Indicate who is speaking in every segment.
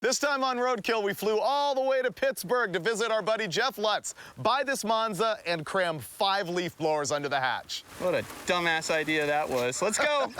Speaker 1: This time on Roadkill, we flew all the way to Pittsburgh to visit our buddy Jeff Lutz, buy this Monza, and cram 5 leaf blowers under the hatch.
Speaker 2: What a dumbass idea that was. Let's go.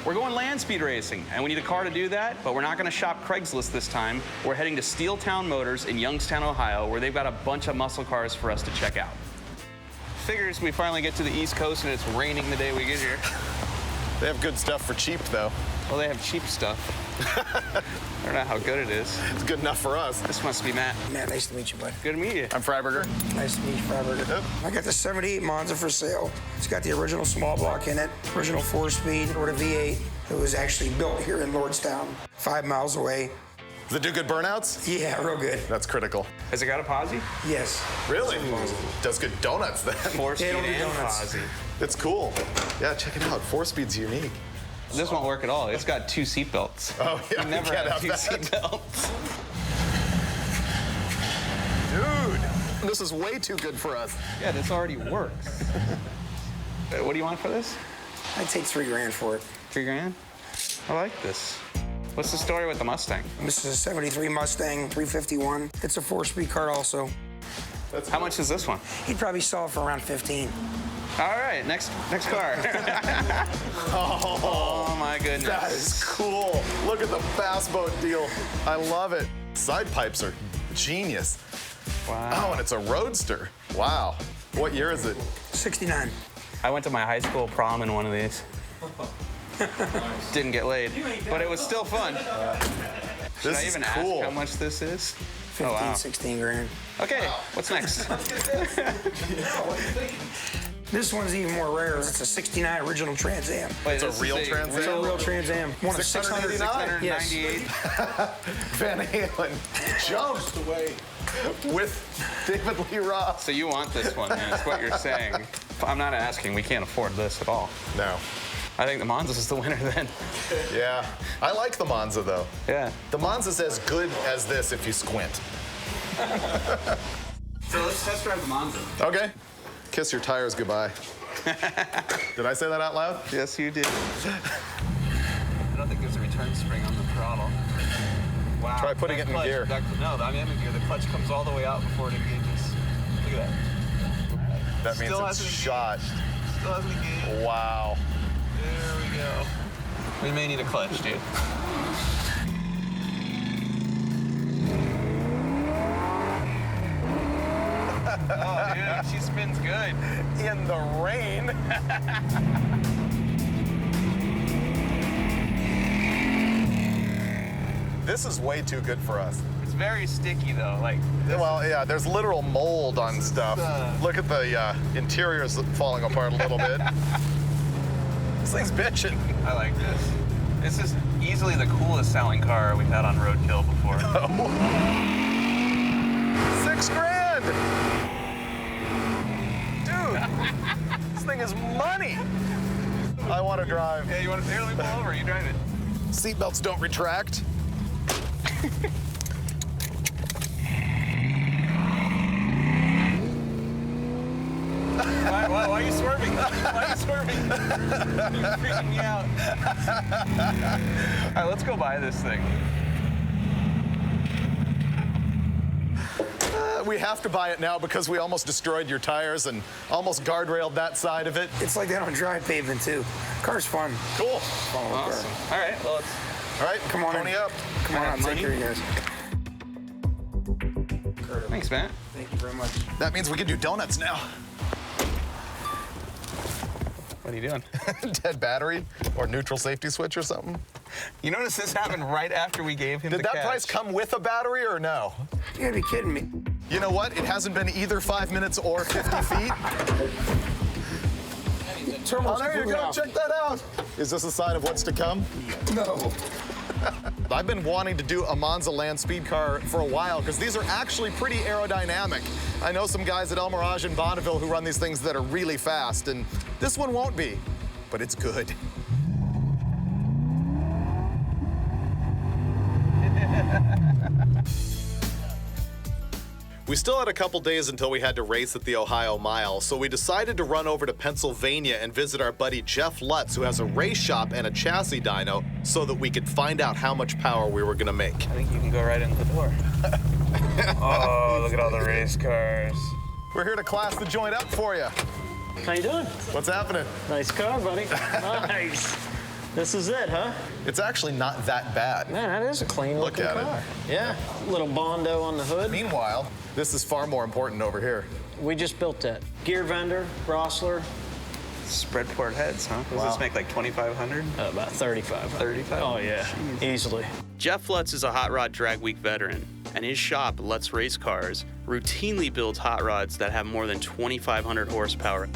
Speaker 2: We're going land speed racing, and we need a car to do that, but we're not going to shop Craigslist this time. We're heading to Steeltown Motors in Youngstown, Ohio, where they've got a bunch of muscle cars for us to check out. Figures we finally get to the East Coast and it's raining the day we get here.
Speaker 1: They have good stuff for cheap, though.
Speaker 2: Well, they have cheap stuff. I don't know how good it is.
Speaker 1: It's good enough for us.
Speaker 2: This must be Matt.
Speaker 3: Matt, nice to meet you, bud.
Speaker 2: Good to meet you.
Speaker 1: I'm Freiberger.
Speaker 3: Nice to meet you, Freiberger.
Speaker 1: Yep.
Speaker 3: I got the 78 Monza for sale. It's got the original small block in it, original 4-speed, or the V8. It was actually built here in Lordstown, 5 miles away.
Speaker 1: Does it do good burnouts?
Speaker 3: Yeah, real good.
Speaker 1: That's critical.
Speaker 2: Has it got a posi?
Speaker 3: Yes.
Speaker 1: Really? Does good donuts, then.
Speaker 2: 4-speed
Speaker 3: don't do
Speaker 2: and
Speaker 3: donuts.
Speaker 2: posi.
Speaker 1: It's cool. Yeah, check it out. 4-speed's unique.
Speaker 2: This won't work at all. It's got 2 seat belts.
Speaker 1: Oh, yeah,
Speaker 2: You never
Speaker 1: you can't
Speaker 2: have 2
Speaker 1: have
Speaker 2: seat
Speaker 1: that.
Speaker 2: belts.
Speaker 1: Dude, this is way too good for us.
Speaker 2: Yeah, this already works. What do you want for this?
Speaker 3: I'd take $3 grand for it.
Speaker 2: 3 grand? I like this. What's the story with the Mustang?
Speaker 3: This is a 73 Mustang 351. It's a 4-speed car also.
Speaker 2: How much is this one?
Speaker 3: He'd probably sell it for around 15.
Speaker 2: All right, next car. Oh my goodness.
Speaker 1: That is cool. Look at the bass boat deal. I love it. Side pipes are genius.
Speaker 2: Wow.
Speaker 1: Oh, and it's a roadster. Wow. What year is it?
Speaker 3: 69.
Speaker 2: I went to my high school prom in one of these. Didn't get laid, but it was still fun. Should
Speaker 1: This
Speaker 2: I
Speaker 1: is
Speaker 2: even
Speaker 1: cool.
Speaker 2: ask how much this is?
Speaker 3: 15,
Speaker 2: Oh, wow.
Speaker 3: 16 grand.
Speaker 2: Okay, what's next?
Speaker 3: This one's even more rare. It's a 69 original Trans Am.
Speaker 2: Wait,
Speaker 1: It's a
Speaker 2: this is
Speaker 1: real Trans Am?
Speaker 3: It's a real Trans Am. One of
Speaker 1: 689.
Speaker 2: 698.
Speaker 1: Van Halen jumped away with David Lee Roth.
Speaker 2: So you want this one, man, is what you're saying. I'm not asking. We can't afford this at all.
Speaker 1: No.
Speaker 2: I think the Monza is the winner then.
Speaker 1: Yeah. I like the Monza, though.
Speaker 2: Yeah.
Speaker 1: The Monza's as good as this if you squint.
Speaker 2: So let's test drive the Monza.
Speaker 1: Okay. Kiss your tires goodbye. Did I say that out loud?
Speaker 2: Yes, you did. I don't think there's a return spring on the throttle. Wow.
Speaker 1: Try putting it in gear.
Speaker 2: No, I'm in gear. The clutch comes all the way out before it engages. Look at that.
Speaker 1: That means
Speaker 2: Still
Speaker 1: it's
Speaker 2: hasn't
Speaker 1: shot.
Speaker 2: Still hasn't engaged.
Speaker 1: Wow.
Speaker 2: There we go. We may need a clutch, dude. Oh, dude, she spins good.
Speaker 1: In the rain. This is way too good for us.
Speaker 2: It's very sticky, though. Like,
Speaker 1: Well, yeah, there's literal mold on stuff. Look at the interiors falling apart a little bit. This thing's bitching.
Speaker 2: I like this. This is easily the coolest selling car we've had on Roadkill before.
Speaker 1: $6 grand! Dude, this thing is money. I want to drive.
Speaker 2: Yeah, you want to barely pull over? You drive it.
Speaker 1: Seatbelts don't retract.
Speaker 2: Why are you swerving? Why are you swerving? You're freaking me out. All right, let's go buy this thing.
Speaker 1: We have to buy it now because we almost destroyed your tires and almost guardrailed that side of it.
Speaker 3: It's like that on dry pavement, too. Car's fun.
Speaker 1: Cool.
Speaker 2: Awesome. All right, well, let's...
Speaker 1: All right,
Speaker 3: Come on
Speaker 1: pony
Speaker 3: in.
Speaker 1: up.
Speaker 3: Come on out, take
Speaker 2: Money?
Speaker 3: care of you guys.
Speaker 2: Thanks, Matt.
Speaker 3: Thank you very much.
Speaker 1: That means we can do donuts now.
Speaker 2: What are you doing?
Speaker 1: Dead battery or neutral safety switch or something.
Speaker 2: You notice this happened right after we gave him
Speaker 1: Did
Speaker 2: the
Speaker 1: that
Speaker 2: cash.
Speaker 1: price come with a battery or no?
Speaker 3: You gotta be kidding me.
Speaker 1: You know what? It hasn't been either 5 minutes or 50 feet.
Speaker 3: Terminal's
Speaker 1: Oh, there you
Speaker 3: completely
Speaker 1: go.
Speaker 3: off.
Speaker 1: Check that out. Is this a sign of what's to come?
Speaker 3: No.
Speaker 1: I've been wanting to do a Monza land speed car for a while because these are actually pretty aerodynamic. I know some guys at El Mirage and Bonneville who run these things that are really fast, and this one won't be, but it's good. We still had a couple days until we had to race at the Ohio Mile, so we decided to run over to Pennsylvania and visit our buddy Jeff Lutz, who has a race shop and a chassis dyno, so that we could find out how much power we were gonna make.
Speaker 2: I think you can go right in the door. Oh, look at all the race cars.
Speaker 1: We're here to class the joint up for you.
Speaker 4: How you doing?
Speaker 1: What's happening?
Speaker 4: Nice car, buddy. Nice. This is it, huh?
Speaker 1: It's actually not that bad.
Speaker 4: Man, that is a clean looking
Speaker 1: Look at
Speaker 4: car.
Speaker 1: it.
Speaker 4: Yeah. Little Bondo on the hood.
Speaker 1: Meanwhile, this is far more important over here.
Speaker 4: We just built that. Gear vendor, Rossler.
Speaker 2: Spread port heads, huh? Does this make like 2,500?
Speaker 4: About 35.
Speaker 2: 35?
Speaker 4: Oh, yeah.
Speaker 2: Jeez.
Speaker 4: Easily.
Speaker 2: Jeff Lutz is a Hot Rod Drag Week veteran, and his shop, Lutz Race Cars, routinely builds hot rods that have more than 2,500 horsepower.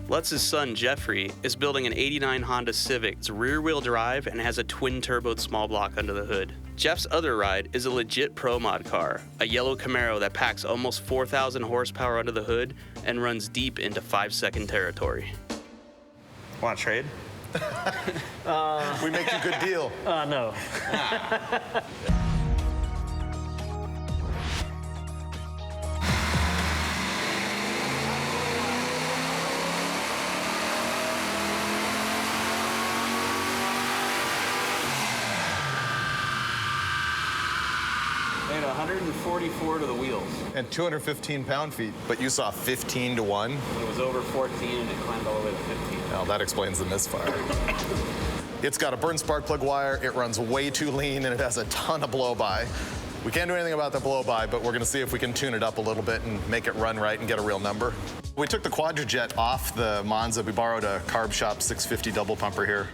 Speaker 2: Lutz's son, Jeffrey, is building an '89 Honda Civic. It's rear-wheel drive and has a twin-turboed small block under the hood. Jeff's other ride is a legit pro mod car, a yellow Camaro that packs almost 4,000 horsepower under the hood and runs deep into 5-second territory. Want to trade?
Speaker 1: We make you a good deal.
Speaker 4: No.
Speaker 2: Made 144 to the wheels.
Speaker 1: And 215 pound-feet, but you saw 15 to 1.
Speaker 2: It was over 14 and it climbed all the way to 15.
Speaker 1: Well, that explains the misfire. It's got a burned spark plug wire, it runs way too lean, and it has a ton of blow-by. We can't do anything about the blow-by, but we're gonna see if we can tune it up a little bit and make it run right and get a real number. We took the Quadrajet off the Monza. We borrowed a Carb Shop 650 double pumper here.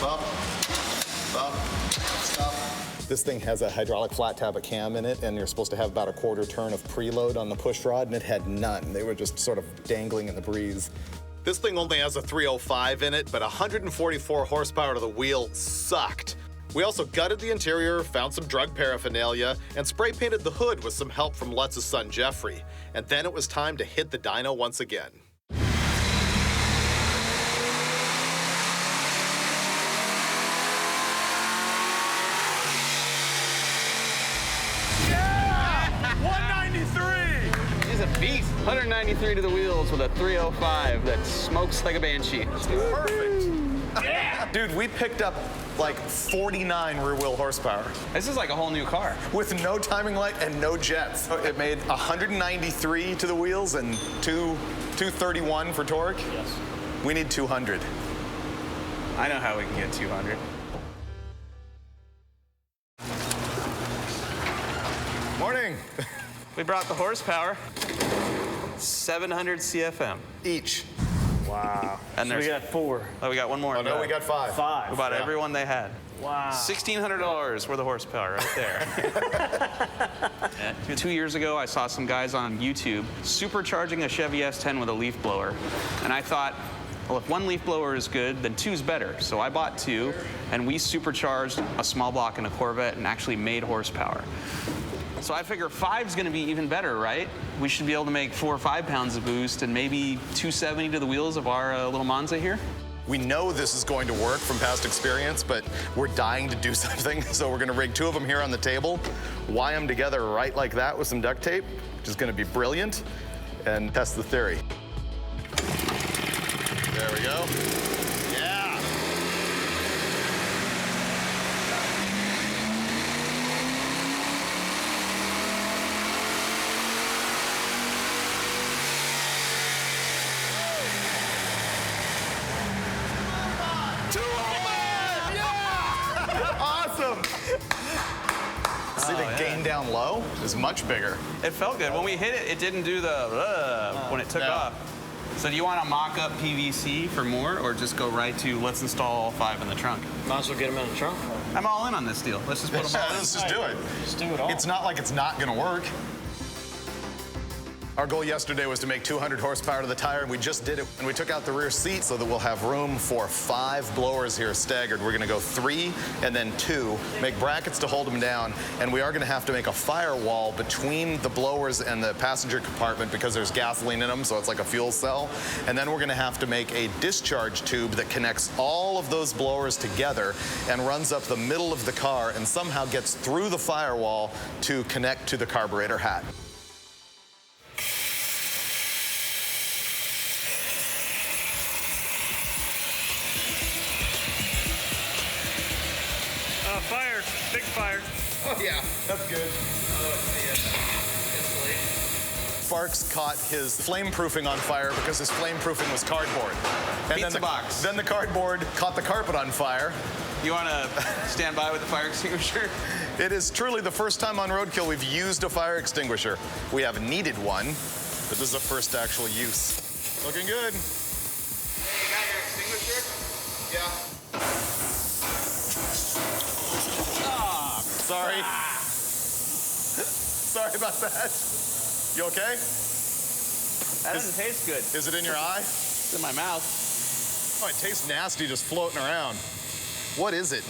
Speaker 1: Up, up, stop. This thing has a hydraulic flat tablet cam in it, and you're supposed to have about a quarter turn of preload on the push rod, and it had none. They were just sort of dangling in the breeze. This thing only has a 305 in it, but 144 horsepower to the wheel sucked. We also gutted the interior, found some drug paraphernalia, and spray painted the hood with some help from Lutz's son, Jeffrey. And then it was time to hit the dyno once again.
Speaker 2: He's a beast. 193 to the wheels with a 305 that smokes like a banshee.
Speaker 1: Perfect. Yeah. Dude, we picked up like 49 rear wheel horsepower.
Speaker 2: This is like a whole new car.
Speaker 1: With no timing light and no jets. It made 193 to the wheels and 231 for torque.
Speaker 4: Yes.
Speaker 1: We need 200.
Speaker 2: I know how we can get 200.
Speaker 1: Morning.
Speaker 2: We brought the horsepower. 700 CFM.
Speaker 1: Each.
Speaker 4: Wow.
Speaker 2: And
Speaker 4: So we
Speaker 2: there's-
Speaker 4: got 4.
Speaker 2: Oh, we got one more.
Speaker 1: Oh, no, we got 5.
Speaker 4: 5.
Speaker 2: We bought everyone they had.
Speaker 4: Wow.
Speaker 2: $1,600 worth of horsepower right there. 2 years ago, I saw some guys on YouTube supercharging a Chevy S10 with a leaf blower. And I thought, well, if one leaf blower is good, then 2's better. So I bought 2, and we supercharged a small block in a Corvette and actually made horsepower. So I figure 5's gonna be even better, right? We should be able to make 4 or 5 pounds of boost and maybe 270 to the wheels of our little Monza here.
Speaker 1: We know this is going to work from past experience, but we're dying to do something. So we're gonna rig 2 of them here on the table, wire them together right like that with some duct tape, which is gonna be brilliant, and test the theory. There we go. Yeah. Awesome. See the gain down low is much bigger.
Speaker 2: It felt good. When we hit it, it didn't do the when it took
Speaker 1: No.
Speaker 2: off. So do you want to mock up PVC for more, or just go right to let's install all 5 in the trunk?
Speaker 4: Might as well get them in the trunk.
Speaker 2: I'm all in on this deal. Let's just put them all in.
Speaker 1: Let's just do it.
Speaker 4: Just do it all.
Speaker 1: It's not like it's not gonna work. Our goal yesterday was to make 200 horsepower to the tire, and we just did it. And we took out the rear seat so that we'll have room for 5 blowers here staggered. We're gonna go 3 and then 2, make brackets to hold them down, and we are gonna have to make a firewall between the blowers and the passenger compartment because there's gasoline in them, so it's like a fuel cell. And then we're gonna have to make a discharge tube that connects all of those blowers together and runs up the middle of the car and somehow gets through the firewall to connect to the carburetor hat.
Speaker 4: Fire, big fire.
Speaker 1: Oh yeah, that's good. Sparks caught his flame-proofing on fire because his flame-proofing was cardboard. And
Speaker 2: Pizza box.
Speaker 1: Then the cardboard caught the carpet on fire.
Speaker 2: You want to stand by with the fire extinguisher?
Speaker 1: It is truly the first time on Roadkill we've used a fire extinguisher. We have needed one, but this is the first actual use. Looking good.
Speaker 2: Hey, you got your extinguisher?
Speaker 1: Yeah. Sorry. Sorry about that. You okay?
Speaker 2: That doesn't taste good.
Speaker 1: Is it in your eye?
Speaker 2: It's in my mouth.
Speaker 1: Oh, it tastes nasty just floating around. What is it?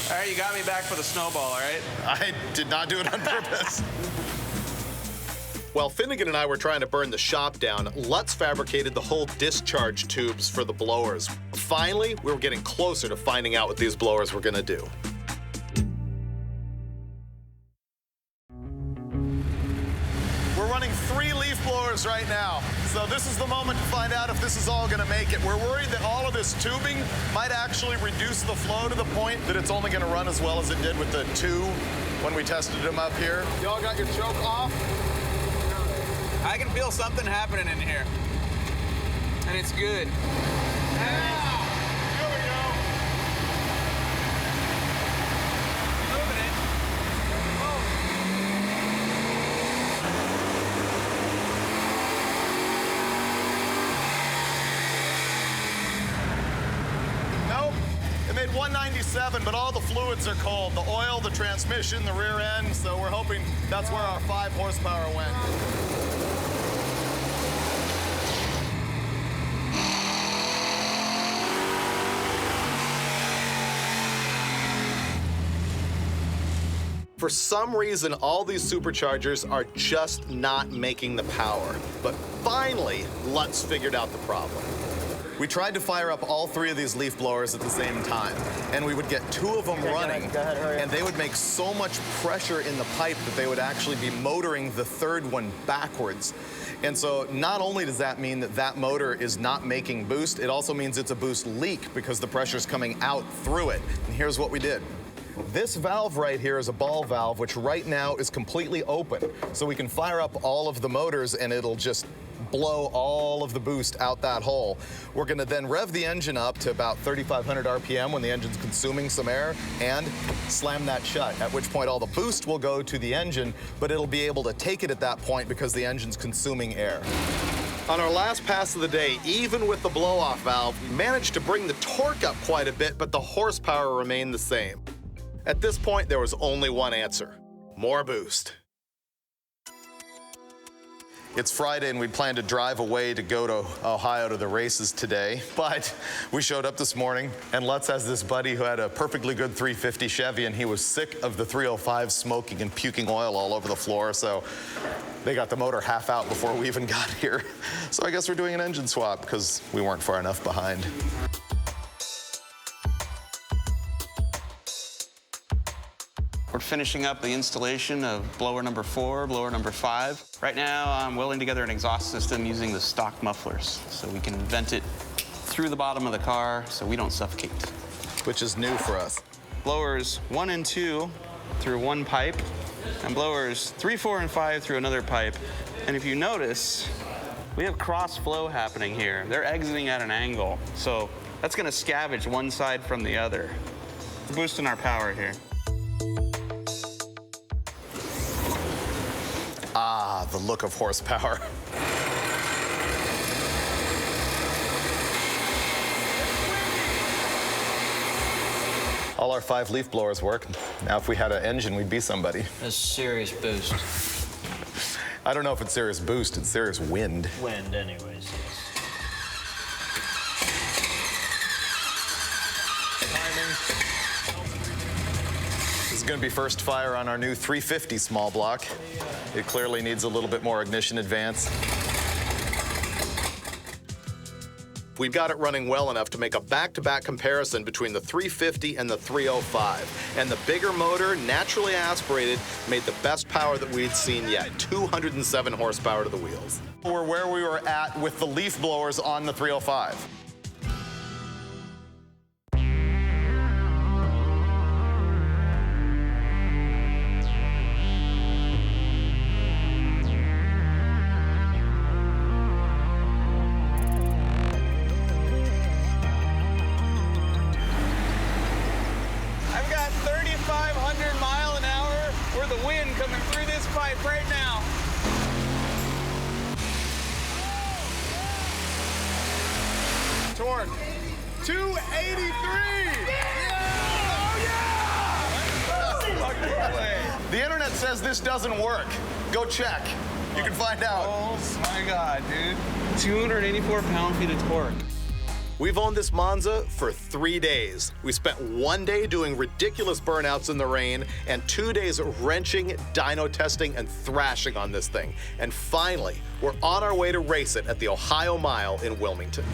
Speaker 2: All right, you got me back for the snowball, all right?
Speaker 1: I did not do it on purpose. While Finnegan and I were trying to burn the shop down, Lutz fabricated the whole discharge tubes for the blowers. Finally, we were getting closer to finding out what these blowers were gonna do. We're running 3 leaf blowers right now. So this is the moment to find out if this is all gonna make it. We're worried that all of this tubing might actually reduce the flow to the point that it's only gonna run as well as it did with the 2 when we tested them up here. Y'all got your choke off?
Speaker 2: I can feel something happening in here. And it's good.
Speaker 1: Yeah! Here we go.
Speaker 2: Moving it.
Speaker 1: Nope. It made 197, but all the fluids are cold. The oil, the transmission, the rear end, so we're hoping that's where our 5 horsepower went. For some reason, all these superchargers are just not making the power. But finally, Lutz figured out the problem. We tried to fire up all 3 of these leaf blowers at the same time, and we would get 2 of them running,
Speaker 4: go ahead, hurry up.
Speaker 1: and they would make so much pressure in the pipe that they would actually be motoring the 3rd one backwards. And so not only does that mean that that motor is not making boost, it also means it's a boost leak because the pressure's coming out through it. And here's what we did. This valve right here is a ball valve, which right now is completely open. So we can fire up all of the motors and it'll just blow all of the boost out that hole. We're gonna then rev the engine up to about 3,500 RPM when the engine's consuming some air and slam that shut, at which point all the boost will go to the engine, but it'll be able to take it at that point because the engine's consuming air. On our last pass of the day, even with the blow-off valve, we managed to bring the torque up quite a bit, but the horsepower remained the same. At this point, there was only one answer: more boost. It's Friday and we planned to drive away to go to Ohio to the races today, but we showed up this morning and Lutz has this buddy who had a perfectly good 350 Chevy and he was sick of the 305 smoking and puking oil all over the floor, so they got the motor half out before we even got here. So I guess we're doing an engine swap because we weren't far enough behind.
Speaker 2: We're finishing up the installation of blower number 4, blower number 5. Right now, I'm welding together an exhaust system using the stock mufflers so we can vent it through the bottom of the car so we don't suffocate.
Speaker 1: Which is new for us.
Speaker 2: Blowers 1 and 2 through one pipe, and blowers 3, 4, and 5 through another pipe. And if you notice, we have cross flow happening here. They're exiting at an angle, so that's gonna scavenge one side from the other. We're boosting our power here.
Speaker 1: Ah, the look of horsepower. All our 5 leaf blowers work. Now, if we had an engine, we'd be somebody.
Speaker 4: A serious boost.
Speaker 1: I don't know if it's serious boost, it's serious wind.
Speaker 4: Wind, anyways, yes.
Speaker 1: This is going to be first fire on our new 350 small block. It clearly needs a little bit more ignition advance. We've got it running well enough to make a back-to-back comparison between the 350 and the 305. And the bigger motor, naturally aspirated, made the best power that we'd seen yet, 207 horsepower to the wheels. We're where we were at with the leaf blowers on the 305.
Speaker 2: Right now.
Speaker 1: Torn. 283!
Speaker 2: Yeah!
Speaker 1: The internet says this doesn't work. Go check. You can find out.
Speaker 2: Oh my God, dude. 284 pound-feet of torque.
Speaker 1: We've owned this Monza for 3 days. We spent 1 day doing ridiculous burnouts in the rain and 2 days wrenching, dyno testing, and thrashing on this thing. And finally, we're on our way to race it at the Ohio Mile in Wilmington.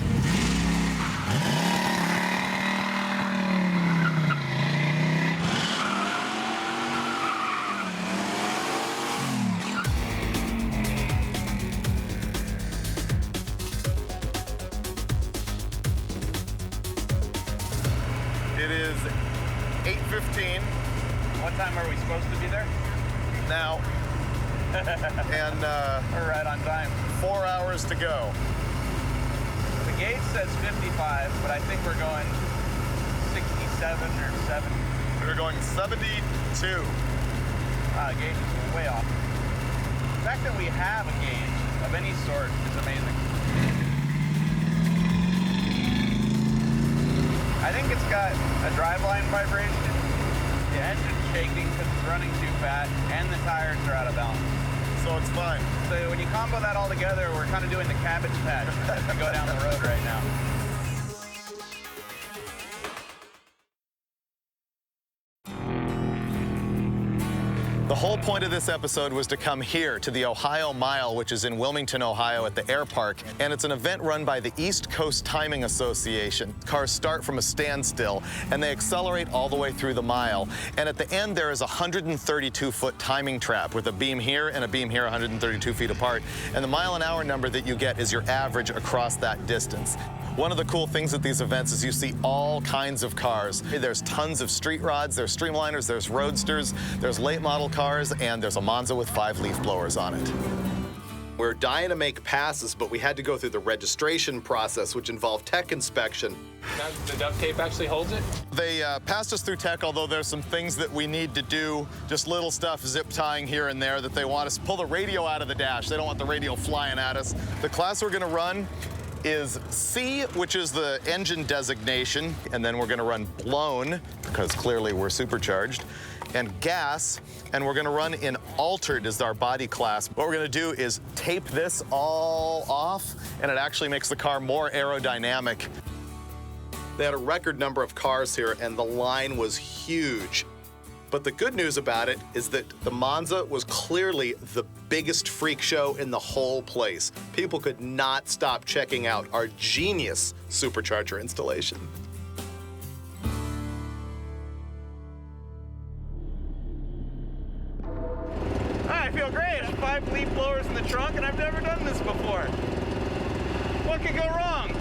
Speaker 1: It is 8:15.
Speaker 2: What time are we supposed to be there?
Speaker 1: Now. And
Speaker 2: We're right on time.
Speaker 1: 4 hours to go.
Speaker 2: The gauge says 55, but I think we're going 67 or 7.
Speaker 1: We're going 72.
Speaker 2: Gauge is way off. The fact that we have a gauge of any sort is amazing. I think it's got a driveline vibration, the engine's shaking because it's running too fast, and the tires are out of balance.
Speaker 1: So it's fine.
Speaker 2: So when you combo that all together, we're kind of doing the Cabbage Patch as we go down the road right now.
Speaker 1: The whole point of this episode was to come here to the Ohio Mile, which is in Wilmington, Ohio at the Air Park. And it's an event run by the East Coast Timing Association. Cars start from a standstill and they accelerate all the way through the mile. And at the end, there is a 132-foot timing trap with a beam here and a beam here 132 feet apart. And the mile-an-hour number that you get is your average across that distance. One of the cool things at these events is you see all kinds of cars. There's tons of street rods, there's streamliners, there's roadsters, there's late model cars, and there's a Monza with 5 leaf blowers on it. We're dying to make passes, but we had to go through the registration process, which involved tech inspection.
Speaker 5: Now, the duct tape actually holds it?
Speaker 1: They passed us through tech, although there's some things that we need to do, just little stuff, zip tying here and there, that they want us to pull the radio out of the dash. They don't want the radio flying at us. The class we're gonna run is C, which is the engine designation, and then we're gonna run blown, because clearly we're supercharged, and gas, and we're gonna run in altered as our body class. What we're gonna do is tape this all off, and it actually makes the car more aerodynamic. They had a record number of cars here, and the line was huge. But the good news about it is that the Monza was clearly the biggest freak show in the whole place. People could not stop checking out our genius supercharger installation.
Speaker 2: I feel great. I have 5 leaf blowers in the trunk, and I've never done this before. What could go wrong?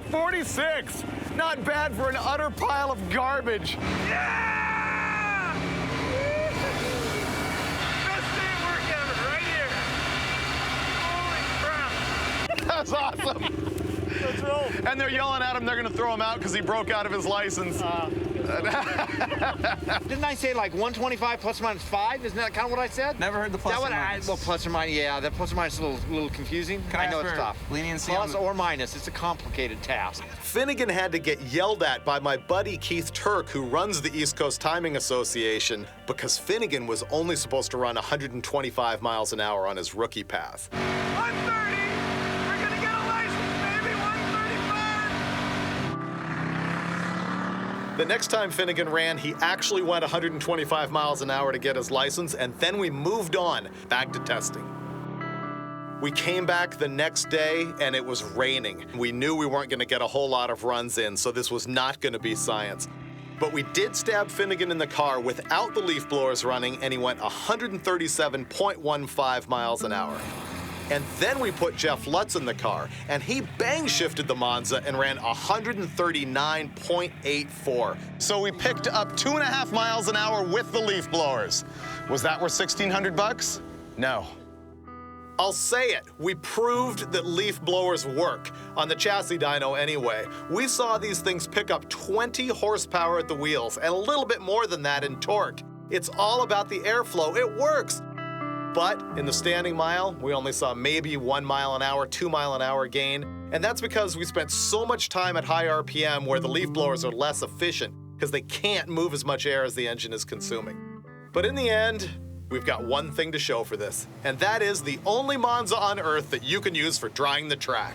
Speaker 1: 28:46. Not bad for an utter pile of garbage.
Speaker 6: Yeah! Best day of work ever, right here. Holy crap.
Speaker 1: That's awesome.
Speaker 4: Let's roll.
Speaker 1: And they're yelling at him they're going to throw him out because he broke out of his license.
Speaker 7: Didn't I say like 125 plus or minus 5? Isn't that kind of what I said?
Speaker 2: Never heard the plus
Speaker 7: That
Speaker 2: or
Speaker 7: what
Speaker 2: minus.
Speaker 7: well, plus or minus, yeah, that plus or minus is a little confusing.
Speaker 2: Can I
Speaker 7: know
Speaker 2: ask
Speaker 7: it's
Speaker 2: for
Speaker 7: tough.
Speaker 2: leniency
Speaker 7: Plus
Speaker 2: on the-
Speaker 7: or minus, it's a complicated task.
Speaker 1: Finnegan had to get yelled at by my buddy Keith Turk, who runs the East Coast Timing Association, because Finnegan was only supposed to run 125 miles an hour on his rookie path.
Speaker 6: 130. We're gonna get a license, baby. 135.
Speaker 1: The next time Finnegan ran, he actually went 125 miles an hour to get his license, and then we moved on back to testing. We came back the next day, and it was raining. We knew we weren't going to get a whole lot of runs in, so this was not going to be science. But we did stab Finnegan in the car without the leaf blowers running, and he went 137.15 miles an hour. And then we put Jeff Lutz in the car, and he bang shifted the Monza and ran 139.84. So we picked up 2.5 miles an hour with the leaf blowers. Was that worth $1,600? No. I'll say it, we proved that leaf blowers work, on the chassis dyno anyway. We saw these things pick up 20 horsepower at the wheels and a little bit more than that in torque. It's all about the airflow, it works. But in the standing mile, we only saw maybe 1 mile an hour, 2 mile an hour gain, and that's because we spent so much time at high RPM where the leaf blowers are less efficient because they can't move as much air as the engine is consuming. But in the end, we've got one thing to show for this, and that is the only Monza on Earth that you can use for drying the track.